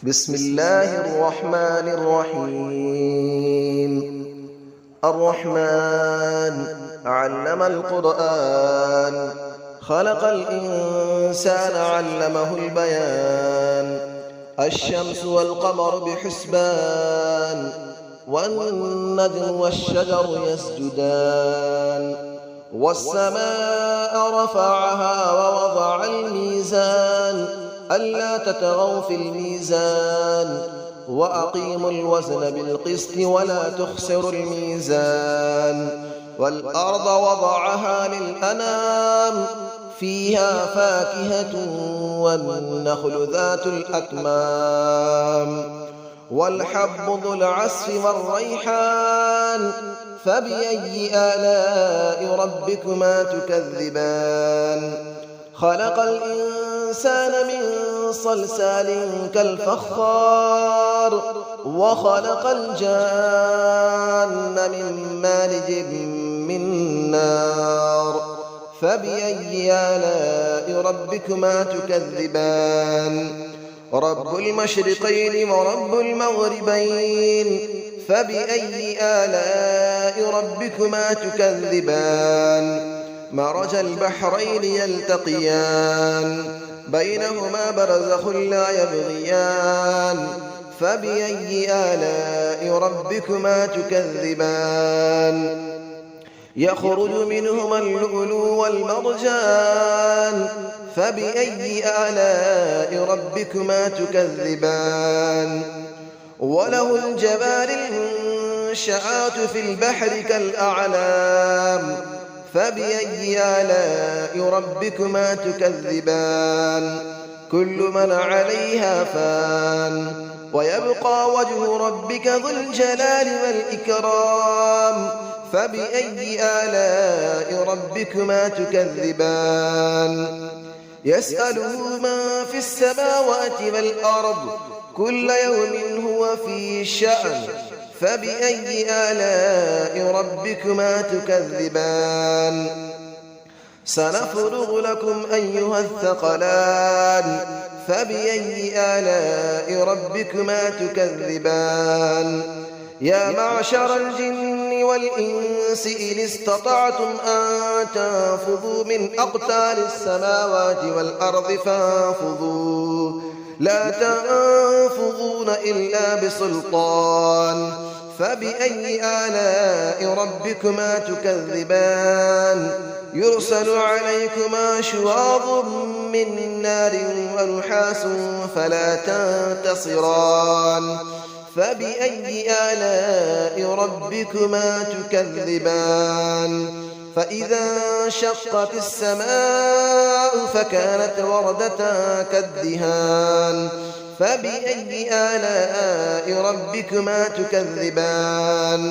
بسم الله الرحمن الرحيم. الرحمن علم القرآن، خلق الإنسان علمه البيان. الشمس والقمر بحسبان، والنجم والشجر يسجدان. والسماء رفعها ووضع الميزان، ألا تطغوا في الميزان، وأقيموا الوزن بالقسط ولا تخسروا الميزان. والأرض وضعها للأنام، فيها فاكهة والنخل ذات الأكمام. والحب ذو العصف والريحان، فبأي آلاء ربكما تكذبان. خلق الإنسان من صلصال كالفخار، وخلق الجان من مارج من نار. فبأي آلاء ربكما تكذبان. رب المشرقين ورب المغربين، فبأي آلاء ربكما تكذبان. مرج البحرين يلتقيان، بينهما برزخ لا يبغيان. فبأي آلاء ربكما تكذبان. يخرج منهما اللؤلؤ والمرجان، فبأي آلاء ربكما تكذبان. وله الجوار المنشآت في البحر كالأعلام، فبأي آلاء ربكما تكذبان. كل من عليها فان، ويبقى وجه ربك ذو الجلال والإكرام. فبأي آلاء ربكما تكذبان. يسأله من في السماوات والأرض، كل يوم هو في شأن. فبأي آلاء ربكما تكذبان. سنفرغ لكم أيها الثقلان، فبأي آلاء ربكما تكذبان. يا معشر الجن والإنس إن استطعتم أن تنفذوا من أقطار السماوات والأرض فانفذوا، لا تنفذون إلا بسلطان. فبأي آلاء ربكما تكذبان. يرسل عليكما شواظ من نار ونحاس فلا تنتصران. فبأي آلاء ربكما تكذبان. فإذا انشقت السماء فكانت وردة كالدهان. فبأي آلاء ربكما تكذبان.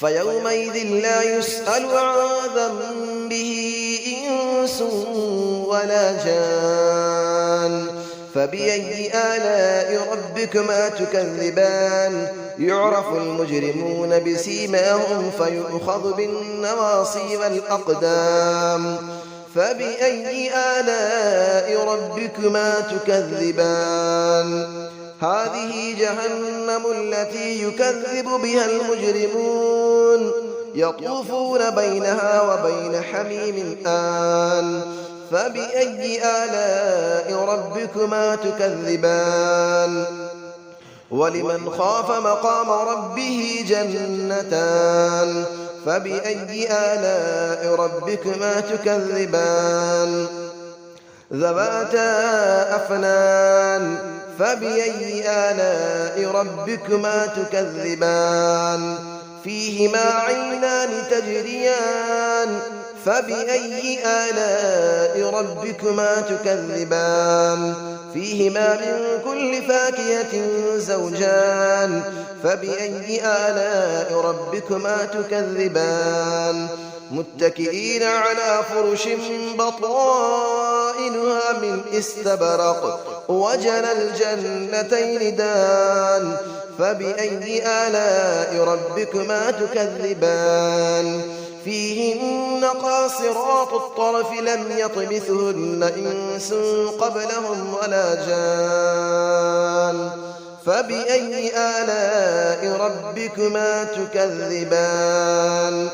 فيومئذ لا يسأل عن ذنبه إنس ولا جان. فبأي آلاء ربكما تكذبان. يعرف المجرمون بسيماهم فيؤخذ بالنواصي والأقدام. فبأي آلاء ربكما تكذبان. هذه جهنم التي يكذب بها المجرمون، يطوفون بينها وبين حميم آن. فبأي آلاء ربكما تكذبان. ولمن خاف مقام ربه جنتان. فبأي آلاء ربكما تكذبان. ذواتا أفنان. فبأي آلاء ربكما تكذبان. فيهما عينان تجريان. فبأي آلاء ربكما تكذبان. فيهما من كل فاكهة زوجان. فبأي آلاء ربكما تكذبان. متكئين على فرش بطائنها من استبرق، وجنى الجنتين دان. فبأي آلاء ربكما تكذبان. فيهن قاصرات الطرف لم يطمثهن إنس قبلهم ولا جان. فبأي آلاء ربكما تكذبان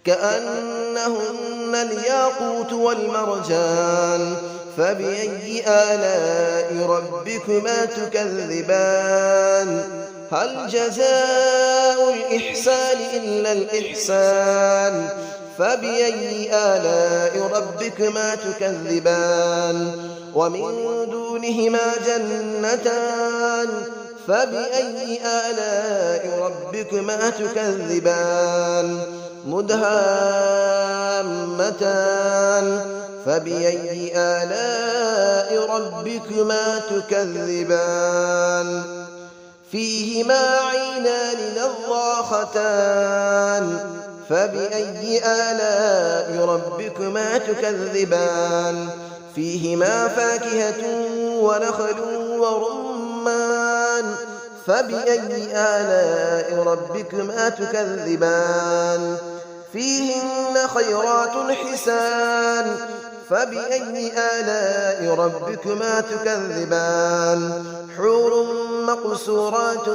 كأنهن الياقوت والمرجان فبأي آلاء ربكما تكذبان هل جزاء الإحسان إلا الإحسان فبأي آلاء ربكما تكذبان ومن دونهما جنتان فبأي آلاء ربكما تكذبان مدهامتان فبأي آلاء ربكما تكذبان فيهما عينان نضاختان فبأي آلاء ربكما تكذبان فيهما فاكهة ونخل ورمان فبأي آلاء ربكما تكذبان فيهن خيرات حسان فبأي آلاء ربكما تكذبان حور مقصورات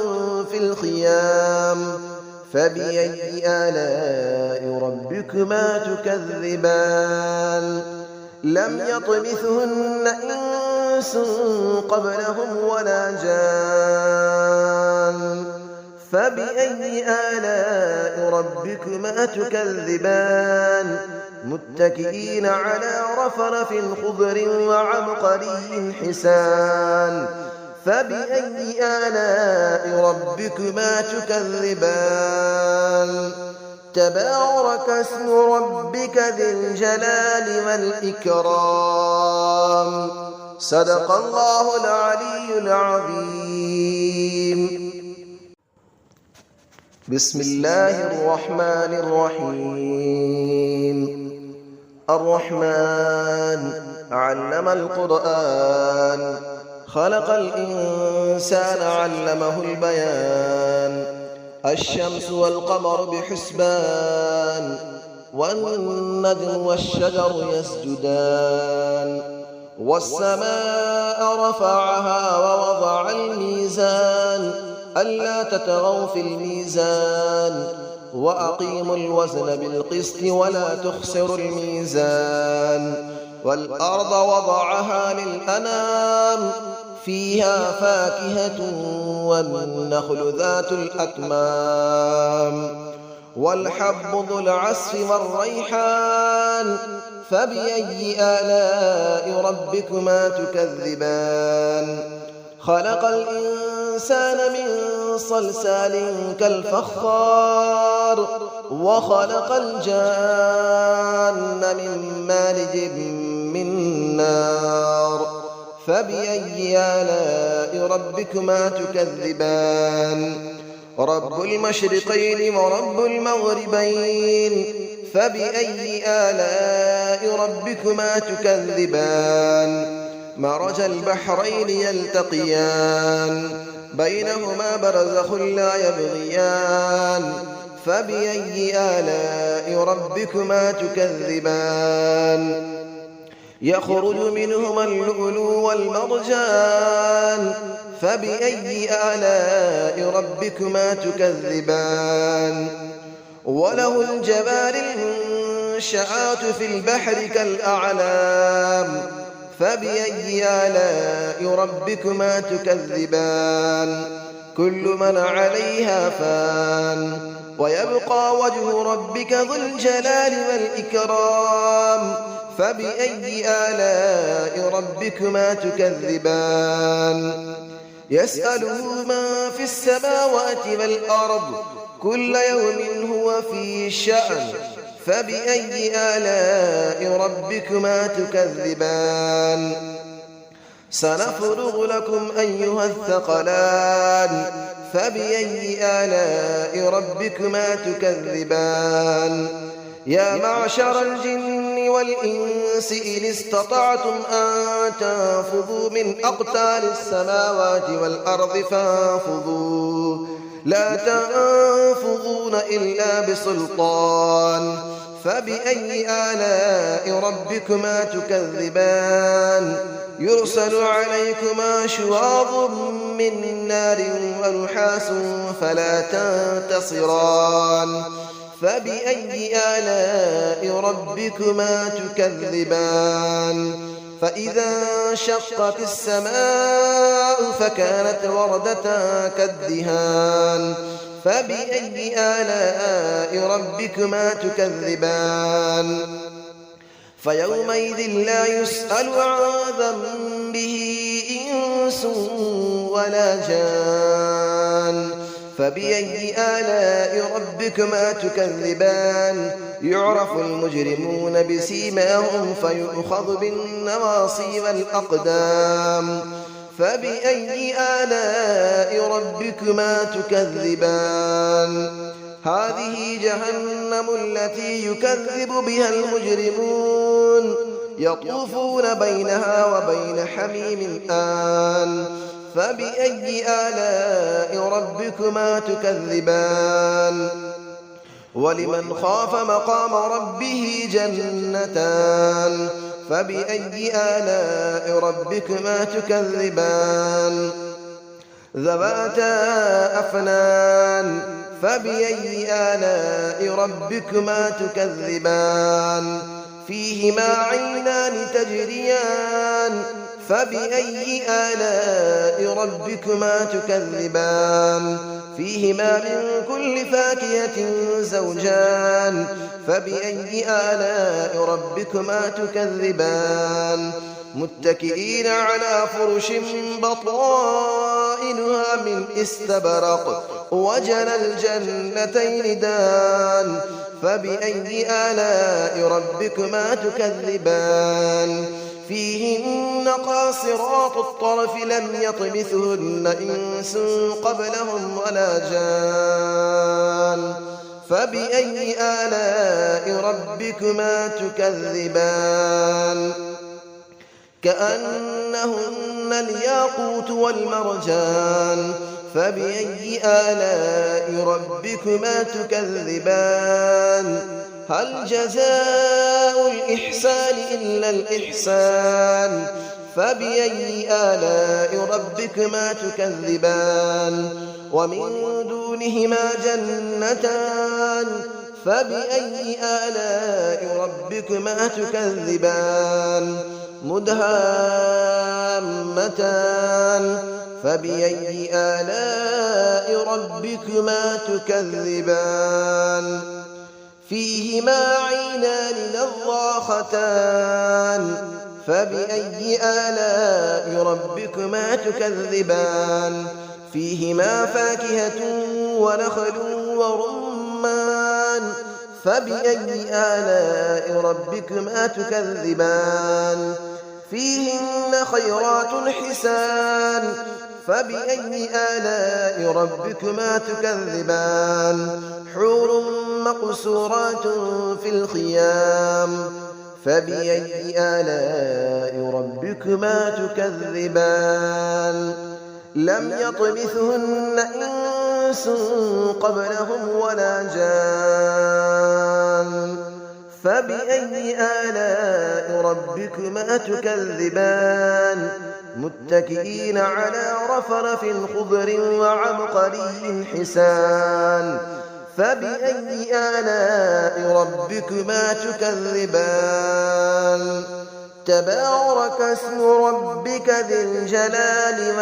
في الخيام فبأي آلاء ربكما تكذبان لم يطمثهن إنس قبلهم ولا جان فبأي آلاء ربكما تكذبان متكئين على رفرف خضر وعبقري حسان فبأي آلاء ربكما تكذبان تبارك اسم ربك ذي الجلال والإكرام صدق الله العلي العظيم بسم الله الرحمن الرحيم الرحمن علم القرآن خلق الإنسان علمه البيان الشمس والقمر بحسبان والنجم والشجر يسجدان والسماء رفعها ووضع الميزان ألا تطغوا في الميزان وأقيموا الوزن بالقسط ولا تخسروا الميزان والأرض وضعها للأنام فيها فاكهة والنخل ذات الأكمام والحب ذو العصف والريحان فبأي آلاء ربكما تكذبان خلق الإنسان من صلصال كالفخار وخلق الجان من مارج من نار فبأي آلاء ربكما تكذبان رب المشرقين ورب المغربين فبأي آلاء ربكما تكذبان مرج البحرين يلتقيان بينهما برزخ لا يبغيان فبأي آلاء ربكما تكذبان يخرج منهما اللؤلؤ والمرجان فبأي آلاء ربكما تكذبان وله الجبال المنشآت في البحر كالأعلام فبأي آلاء ربكما تكذبان كل من عليها فان ويبقى وجه ربك ذو الجلال والإكرام فبأي آلاء ربكما تكذبان يسأله من في السماوات والأرض كل يوم هو في شأن فبأي آلاء ربكما تكذبان سنفرغ لكم أيها الثقلان فبأي آلاء ربكما تكذبان يا معشر الجن والإنس إن استطعتم أن تنفذوا من أقطار السماوات والأرض فانفذوا لا تنفذون إلا بسلطان فبأي آلاء ربكما تكذبان يرسل عليكما شواظ من نار ونحاس فلا تنتصران فبأي آلاء ربكما تكذبان فإذا انشقت السماء فكانت وردة كالدهان فبأي آلاء ربكما تكذبان فيومئذ لا يسأل عن ذنبه إنس ولا جان فبأي آلاء ربكما تكذبان يعرف المجرمون بسيماهم فيؤخذ بالنواصي والأقدام فبأي آلاء ربكما تكذبان هذه جهنم التي يكذب بها المجرمون يطوفون بينها وبين حميم آن فبأي آلاء ربكما تكذبان ولمن خاف مقام ربه جنتان فبأي آلاء ربكما تكذبان ذواتا أفنان فبأي آلاء ربكما تكذبان فيهما عينان تجريان فبأي آلاء ربكما تكذبان فيهما من كل فاكهة زوجان فبأي آلاء ربكما تكذبان متكئين على فرش بطائنها من استبرق وجنى الجنتين دان فبأي آلاء ربكما تكذبان فيهن قاصرات الطرف لم يطمثهن إنس قبلهم ولا جان فبأي آلاء ربكما تكذبان كأنهن الياقوت والمرجان فبأي آلاء ربكما تكذبان هل جزاء الإحسان إلا الإحسان فبأي آلاء ربكما تكذبان ومن دونهما جنتان فبأي آلاء ربكما تكذبان مدهامتان فبأي آلاء ربكما تكذبان فيهما عينان نضاختان فبأي آلاء ربكما تكذبان فيهما فاكهة ونخل ورمان فبأي آلاء ربكما تكذبان فيهن خيرات حسان فبأي آلاء ربكما تكذبان حور مقصورات في الخيام فبأي آلاء ربكما تكذبان لم يطمثهن إنس قبلهم ولا جان فبأي آلاء ربكما تكذبان متكئين على رفرف خضر وعبقري حسان فبأي آلاء ربكما تكذبان تبارك اسم ربك ذي الجلال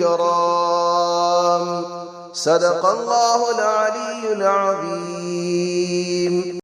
والإكرام صدق الله العلي العظيم.